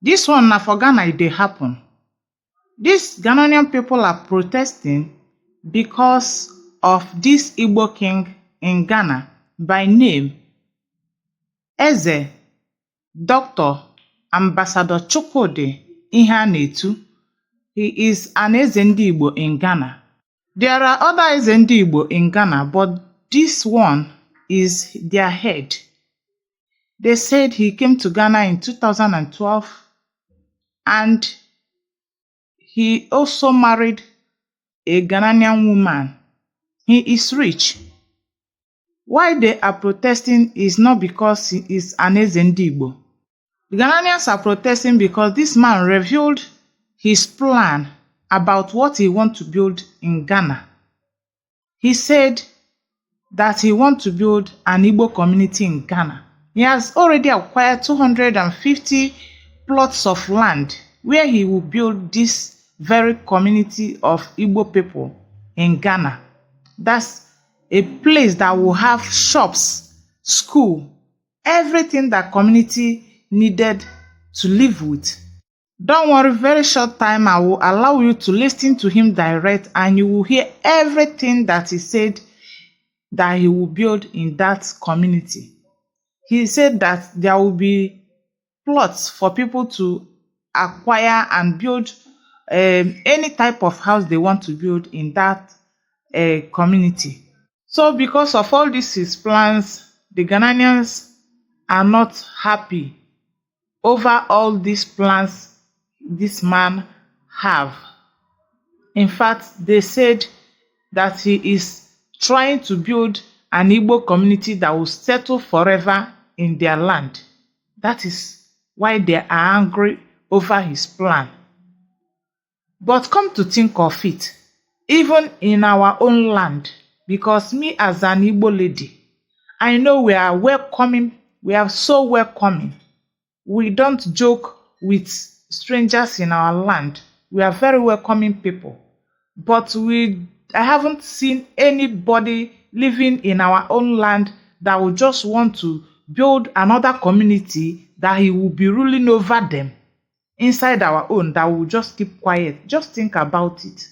This one na for Ghana it dey happen. These Ghanaian people are protesting because of this Igbo king in Ghana by name Eze Dr. Ambassador Chukwudi Iheanetu. He is an Eze Ndi Igbo in Ghana. There are other Eze Ndi Igbo in Ghana, but this one is their head. They said he came to Ghana in 2012 and he also married a Ghanaian woman. He is rich. Why they are protesting is not because he is an Eze Ndi Igbo. The Ghanaians are protesting because this man revealed his plan about what he wants to build in Ghana. He said that he wants to build an Igbo community in Ghana. He has already acquired 250 plots of land where he will build this very community of Igbo people in Ghana. That's a place that will have shops, school, everything that community needed to live with. Don't worry, very short time I will allow you to listen to him direct and you will hear everything that he said that he will build in that community. He said that there will be plots for people to acquire and build any type of house they want to build in that community. So because of all these his plans, the Ghanaians are not happy over all these plans this man have. In fact, they said that he is trying to build an Igbo community that will settle forever in their land. That is why they are angry over his plan. But come to think of it, even in our own land, because me as an Igbo lady, I know we are welcoming, we are so welcoming. We don't joke with strangers in our land. We are very welcoming people. But I haven't seen anybody living in our own land that will just want to build another community that he will be ruling over them inside our own, that will just keep quiet. Just think about it.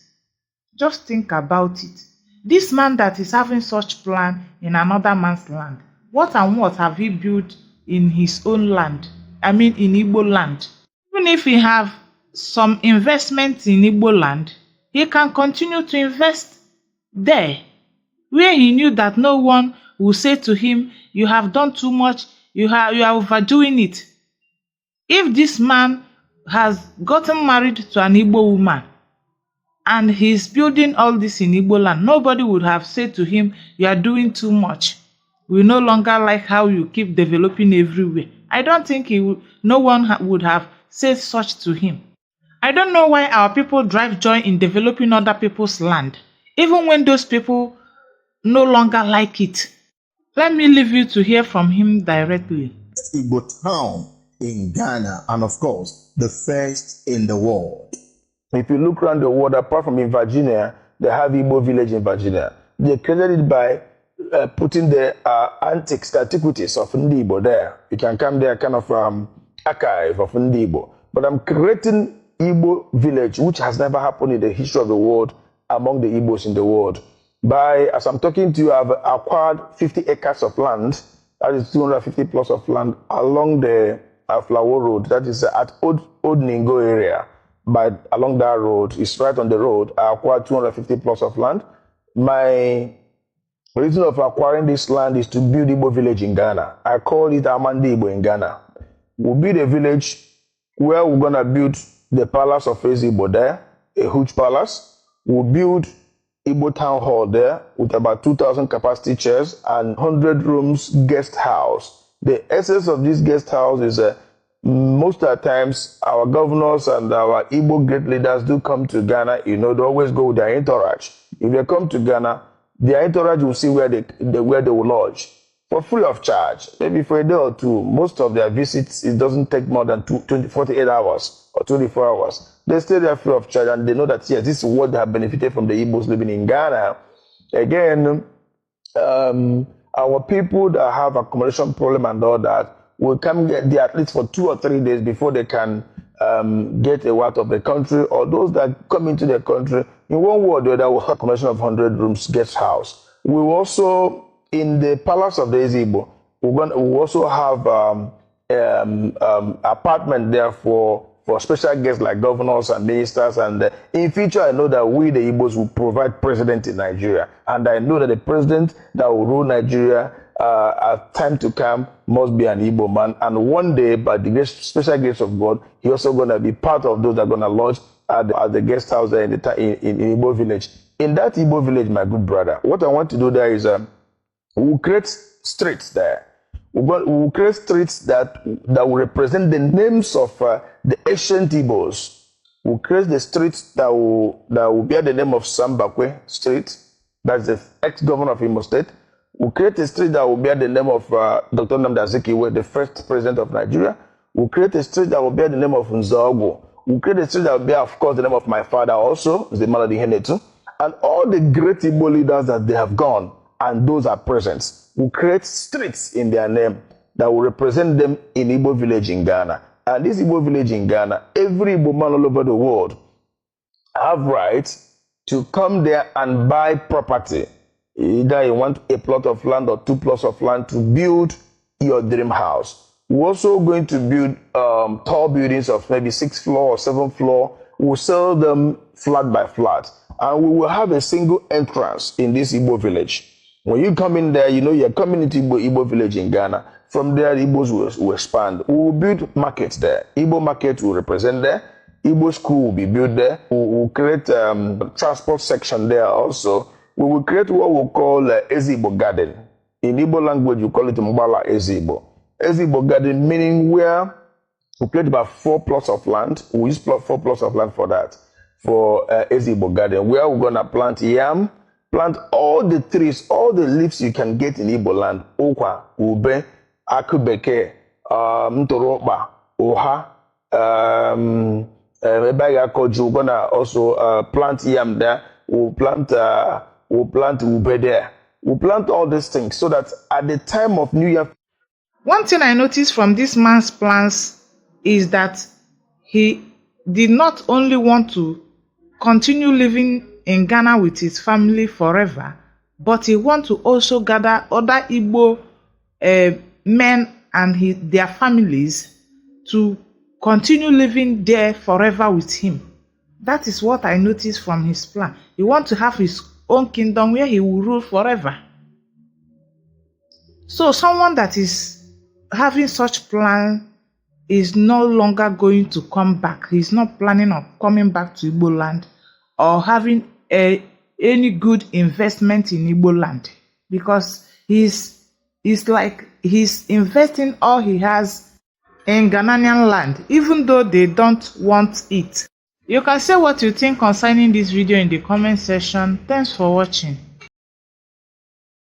Just think about it. This man that is having such plan in another man's land, what and what have he built in his own land? I mean in Igbo land. Even if he have some investment in Igbo land, he can continue to invest there, where he knew that no one will say to him, you have done too much, you are overdoing it. If this man has gotten married to an Igbo woman and he's building all this in Igbo land, nobody would have said to him, you are doing too much. We no longer like how you keep developing everywhere. I don't think no one would have said such to him. I don't know why our people drive joy in developing other people's land, even when those people no longer like it. Let me leave you to hear from him directly. Igbo town in Ghana, and of course, the first in the world. If you look around the world, apart from in Virginia, they have Igbo village in Virginia. They created it by putting the antiquities of Igbo there. You can come there, kind of archive of Igbo. But I'm creating Igbo village, which has never happened in the history of the world among the Igbos in the world. As I'm talking to you, I've acquired 50 acres of land, that is 250 plus of land along the Flower Road, that is at Old Ningo area. But along that road, it's right on the road, I acquired 250 plus of land. My reason of acquiring this land is to build Igbo village in Ghana. I call it Amandi Igbo in Ghana. We'll build a village where we're gonna build the palace of Igbo there, a huge palace. We'll build Igbo town hall there with about 2,000 capacity chairs and 100 rooms guest house. The essence of this guest house is most of the times our governors and our Igbo great leaders do come to Ghana, they always go with their entourage. If they come to Ghana, their entourage will see where they will lodge. for free of charge, maybe for a day or two. Most of their visits, it doesn't take more than 48 hours or 24 hours. They stay there free of charge, and they know that, yes, this is what they have benefited from the Igbos living in Ghana. Again, our people that have accommodation problem and all that will come there at least for 2 or 3 days before they can get out of the country, or those that come into the country in one way or the other will have accommodation of 100 rooms guest house. We will also, in the palace of the Igbo, we will also have apartment there for special guests like governors and ministers. And in future, I know that we, the Igbos, will provide president in Nigeria. And I know that the president that will rule Nigeria at time to come must be an Igbo man. And one day, by the special grace of God, he's also going to be part of those that are going to lodge at the guest house there in Igbo village. In that Igbo village, my good brother, what I want to do there is we'll create streets there. We'll create streets that will represent the names of the ancient Igbos. We'll create the streets that will bear the name of Sambakwe Street. That's the ex-governor of Imo State. We'll create a street that will bear the name of Dr. Nnamdi Azikiwe, the first president of Nigeria. We'll create a street that will bear the name of Nzogwo. We'll create a street that will bear, of course, the name of my father also, Zemaladi Henetu. And all the great Igbo leaders that they have gone, and those are present, will create streets in their name that will represent them in Igbo village in Ghana. And this Igbo village in Ghana, every Igbo man all over the world have rights to come there and buy property. Either you want a plot of land or 2 plots of land to build your dream house. We're also going to build tall buildings of maybe 6th floor or 7th floor. We'll sell them flat by flat. And we will have a single entrance in this Igbo village. When you come in there, you know you're coming into Igbo village in Ghana. From there, Igbos will expand. We will build markets there. Igbo market will represent there. Igbo school will be built there. We will create transport section there also. We will create what we call Ezigbo Garden. In Igbo language, you call it Mbala Ezigbo. Ezigbo Garden meaning where we create about 4 plots of land. We use 4 plots of land for that, for Ezigbo Garden, where we're going to plant yam, plant all the trees, all the leaves you can get in Igbo land. Okwa, ube, akubeke, mtoroba, oha, we're going to also plant yam there. We'll plant ube there. We'll plant all these things so that at the time of New Year. One thing I noticed from this man's plans is that he did not only want to continue living in Ghana with his family forever, but he wants to also gather other Igbo men and their families to continue living there forever with him. That is what I noticed from his plan. He wants to have his own kingdom where he will rule forever. So someone that is having such plan is no longer going to come back. He's not planning on coming back to Igbo land or having any good investment in Igbo land, because he's investing all he has in Ghanaian land, even though they don't want it. You can say what you think concerning this video in the comment section. Thanks for watching.